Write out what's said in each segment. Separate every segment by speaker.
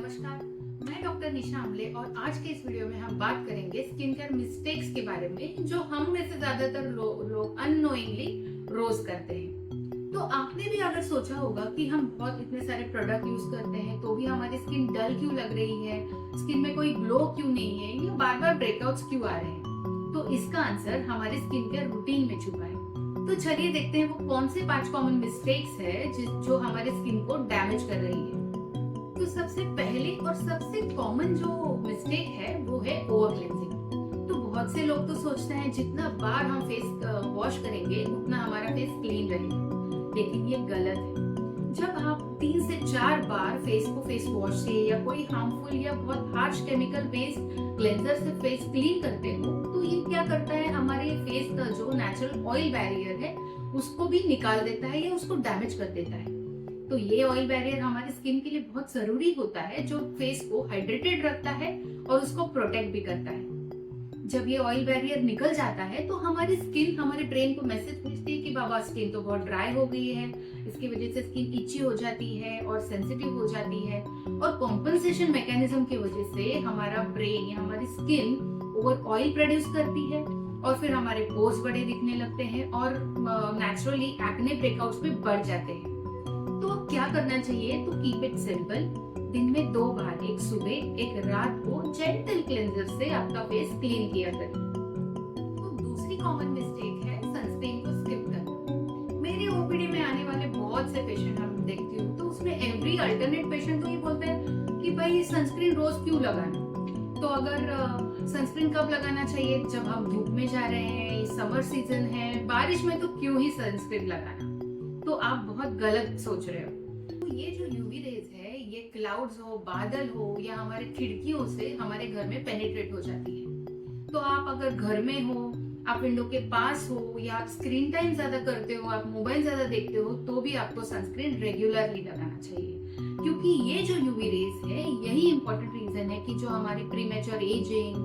Speaker 1: नमस्कार, मैं डॉक्टर निशा आमले और आज के इस वीडियो में हम बात करेंगे स्किन केयर मिस्टेक्स के बारे में जो हम में से ज्यादातर लोग अननोइंगली रोज करते हैं। तो आपने भी अगर सोचा होगा कि हम बहुत इतने सारे प्रोडक्ट यूज करते हैं तो भी हमारी स्किन डल क्यों लग रही है, स्किन में कोई ग्लो क्यों नहीं है या बार बार ब्रेकआउट्स क्यों आ रहे हैं, तो इसका आंसर हमारे स्किन केयर रूटीन में छुपा है। तो चलिए देखते हैं वो कौन से 5 कॉमन मिस्टेक्स है जो हमारे स्किन को डैमेज कर रही है। तो सबसे पहले और सबसे कॉमन जो मिस्टेक है वो है ओवर क्लेंजिंग। तो बहुत से लोग तो सोचते हैं जितना बार हम फेस वॉश करेंगे उतना हमारा फेस क्लीन रहेगा, लेकिन ये गलत है। जब आप 3 से 4 बार फेस को फेस वॉश से या कोई हार्मफुल या बहुत हार्श केमिकल बेस्ड क्लेंजर से फेस क्लीन करते हो तो ये क्या करता है, हमारे फेस का जो नेचुरल ऑयल बैरियर है उसको भी निकाल देता है या उसको डैमेज कर देता है। तो ये ऑयल बैरियर हमारी स्किन के लिए बहुत जरूरी होता है जो फेस को हाइड्रेटेड रखता है और उसको प्रोटेक्ट भी करता है। जब ये ऑयल बैरियर निकल जाता है तो हमारी स्किन हमारे ब्रेन को मैसेज भेजती है कि बाबा स्किन तो बहुत ड्राई हो गई है, इसकी वजह से स्किन इची हो जाती है और सेंसिटिव हो जाती है। और कॉम्पनसेशन मैकेनिज्म की वजह से हमारा ब्रेन या हमारी स्किन ओवर ऑयल प्रोड्यूस करती है और फिर हमारे पोर्स बड़े दिखने लगते हैं और नेचुरली एक्ने ब्रेकआउट्स भी बढ़ जाते हैं। तो क्या करना चाहिए, तो कीप इट सिंपल। दिन में 2 बार, एक सुबह एक रात को जेंटल क्लेंजर से आपका फेस क्लीन किया करें। तो दूसरी कॉमन मिस्टेक है सनस्क्रीन को स्किप करना। मेरे ओपीडी में आने वाले बहुत से पेशेंट हम देखती हूँ तो उसमें एवरी अल्टरनेट पेशेंट तो ये बोलते हैं कि भाई सनस्क्रीन रोज क्यों लगाना। तो अगर सनस्क्रीन कब लगाना चाहिए, जब हम धूप में जा रहे हैं, समर सीजन है, बारिश में तो क्यों ही सनस्क्रीन लगाना। तो आप बहुत गलत सोच रहे हो। तो ये जो यूवी रेज है ये क्लाउड्स हो, बादल हो या हमारे खिड़कियों से हमारे घर में पेनिट्रेट हो जाती है। तो आप अगर घर में हो, आप विंडो के पास हो या आप स्क्रीन टाइम ज्यादा करते हो, आप मोबाइल ज्यादा देखते हो तो भी आपको सनस्क्रीन रेगुलरली लगाना चाहिए, क्योंकि ये जो यूवी रेज है यही इंपॉर्टेंट रीजन है कि जो हमारी प्रीमेच्योर एजिंग,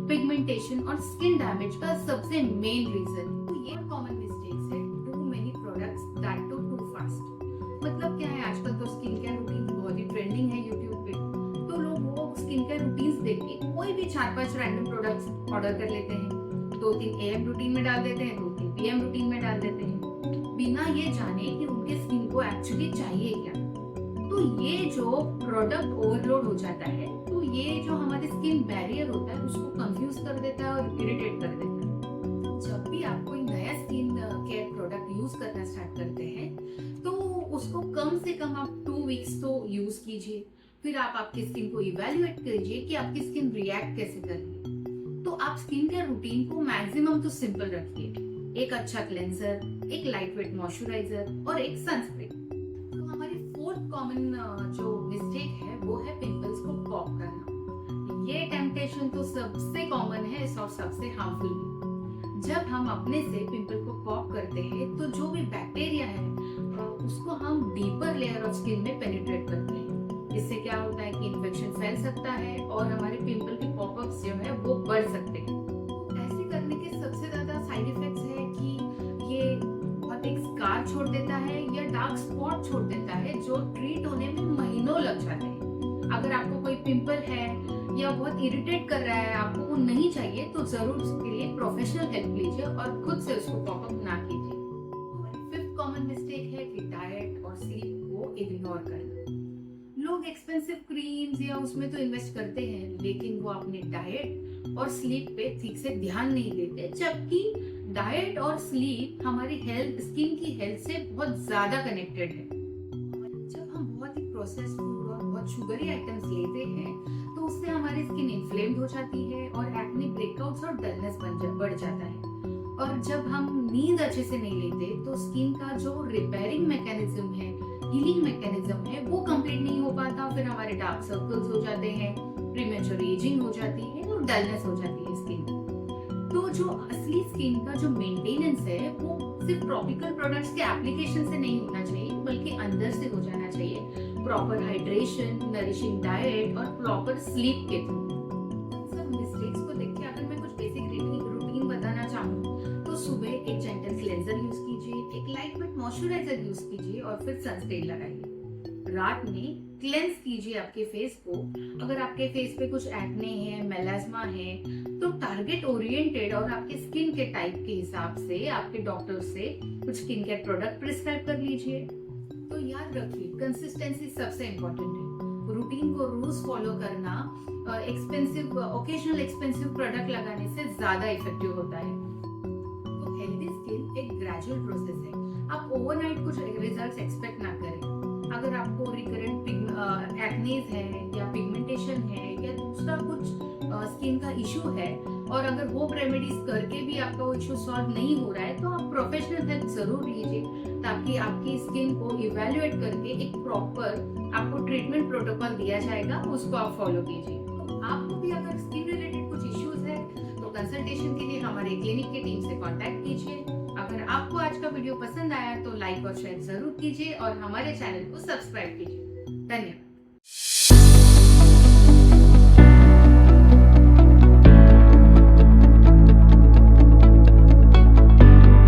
Speaker 1: पिगमेंटेशन और स्किन डैमेज का सबसे मेन रीजन है। तो ये कॉमन मिस्टेक्स है, too many products that too fast. मतलब क्या है, आजकल तो स्किन केयर रूटीन बहुत ही ट्रेंडिंग है यूट्यूब पे। तो लोग वो स्किन केयर रूटीन्स देख के कोई भी 4-5 रैंडम प्रोडक्ट्स ऑर्डर कर लेते हैं, 2-3 AM रूटीन में डाल देते हैं, 2-3 PM रूटीन में डाल देते हैं, बिना ये जाने कि उनके स्किन को एक्चुअली चाहिए क्या। तो ये जो प्रोडक्ट ओवरलोड हो जाता है तो ये जो हमारे स्किन बैरियर होता है उसको कंफ्यूज कर देता है और इरिटेट कर देता है। जब भी आप कोई नया स्किन केयर प्रोडक्ट यूज करना स्टार्ट करते हैं तो उसको कम से कम आप 2 वीक्स तो यूज कीजिए, फिर आप आपकी स्किन को इवेल्युएट कीजिए कि आपकी स्किन रिएक्ट कैसे कर रही है। तो आप स्किन केयर रूटीन को मैक्सिमम तो सिंपल रखिए, एक अच्छा क्लेंजर, एक लाइटवेट मॉइस्चराइजर और एक सनस्क्रीन। तो हमारी 4th कॉमन जो मिस्टेक है वो है पिंपल्स को पॉप करना। ये टेम्पटेशन तो सबसे कॉमन है और सबसे हार्मफुल भी। जब हम अपने से पिंपल को पॉप करते हैं तो जो भी बैक्टीरिया है उसको हम डीपर लेयर ऑफ स्किन में पेनिट्रेट करते हैं। इससे क्या होता है कि इन्फेक्शन फैल सकता है और हमारे पिंपल के पॉपअप्स जो है वो बढ़ सकते हैं। ऐसे करने के सबसे ज्यादा साइड इफेक्ट्स है कि ये बहुत एक स्कार छोड़ देता है या डार्क स्पॉट छोड़ देता है जो ट्रीट होने में महीनों लग जाते हैं। अगर आपको कोई पिंपल है या बहुत इरिटेट कर रहा है, आपको वो नहीं चाहिए, तो जरूर उसके लिए प्रोफेशनल हेल्प लीजिए और खुद से उसको पॉपअप ना कीजिए। 5th कॉमन मिस्टेक है कि डाइट और स्लीप को इग्नोर करना। लोग एक्सपेंसिव क्रीम्स या उसमें तो इन्वेस्ट करते हैं लेकिन वो अपने डाइट और स्लीप पे ठीक से ध्यान नहीं देते, जबकि डाइट और स्लीप हमारी हेल्थ, स्किन की हेल्थ से बहुत ज्यादा कनेक्टेड है। जब हम बहुत ही प्रोसेस्ड फूड और बहुत शुगरी आइटम्स लेते हैं तो उससे हमारी स्किन इन्फ्लेम्ड हो जाती है और एक्ने ब्रेकआउट्स और डलनेस बढ़ जाता है। और जब हम नींद अच्छे से नहीं लेते तो स्किन का जो रिपेयरिंग मैकेनिज्म है, हीलिंग मैकेनिज्म है, वो कंप्लीट नहीं हो पाता, फिर हमारे डार्क सर्कल्स हो जाते हैं, प्रीमेच्योर एजिंग हो जाती है और डलनेस हो जाती है स्किन। तो जो असली स्किन का जो मेंटेनेंस है वो सिर्फ टॉपिकल प्रोडक्ट्स के एप्लीकेशन से नहीं होना चाहिए बल्कि अंदर से हो जाना चाहिए, प्रॉपर हाइड्रेशन, नरिशिंग डाइट और प्रॉपर स्लीप के थ्रू। सब मिस्टेक्स को देख के अगर मैं कुछ बेसिक रूटीन बताना चाहूँ तो सुबह एक जेंटल क्लेंजर यूज कीजिए, एक लाइटवेट मॉइस्चराइजर यूज कीजिए और फिर सनस्क्रीन लगाइए। रात में क्लेंस कीजिए आपके फेस को। अगर आपके फेस पे कुछ एक्ने है, मेलास्मा है, तो टारगेट ओरिएंटेड और आपके स्किन के टाइप के हिसाब से आपके डॉक्टर से कुछ स्किन केयर प्रोडक्ट प्रिस्क्राइब कर लीजिए। तो याद रखिए, कंसिस्टेंसी सबसे इम्पोर्टेंट है। रूटीन को रोज फॉलो करना ओकेजनल एक्सपेंसिव प्रोडक्ट लगाने से ज्यादा इफेक्टिव होता है। तो हेल्दी स्किन एक ग्रेजुअल प्रोसेस है। आप ओवरनाइट कुछ रिजल्ट्स एक्सपेक्ट ना करें। अगर आपको रिकरेंट एक्नेज है या पिगमेंटेशन है या दूसरा कुछ स्किन का इशू है और अगर होम रेमेडीज करके भी आपका वो इशू सॉल्व नहीं हो रहा है, तो आप प्रोफेशनल हेल्प जरूर लीजिए, ताकि आपकी स्किन को इवेल्युएट करके एक प्रॉपर आपको ट्रीटमेंट प्रोटोकॉल दिया जाएगा, उसको आप फॉलो कीजिए। तो आपको भी अगर स्किन रिलेटेड कुछ इश्यूज है तो कंसल्टेशन के लिए हमारे क्लिनिक की टीम से कांटेक्ट कीजिए। अगर आपको आज का वीडियो पसंद आया तो लाइक और शेयर जरूर कीजिए और हमारे चैनल को सब्सक्राइब कीजिए। धन्यवाद।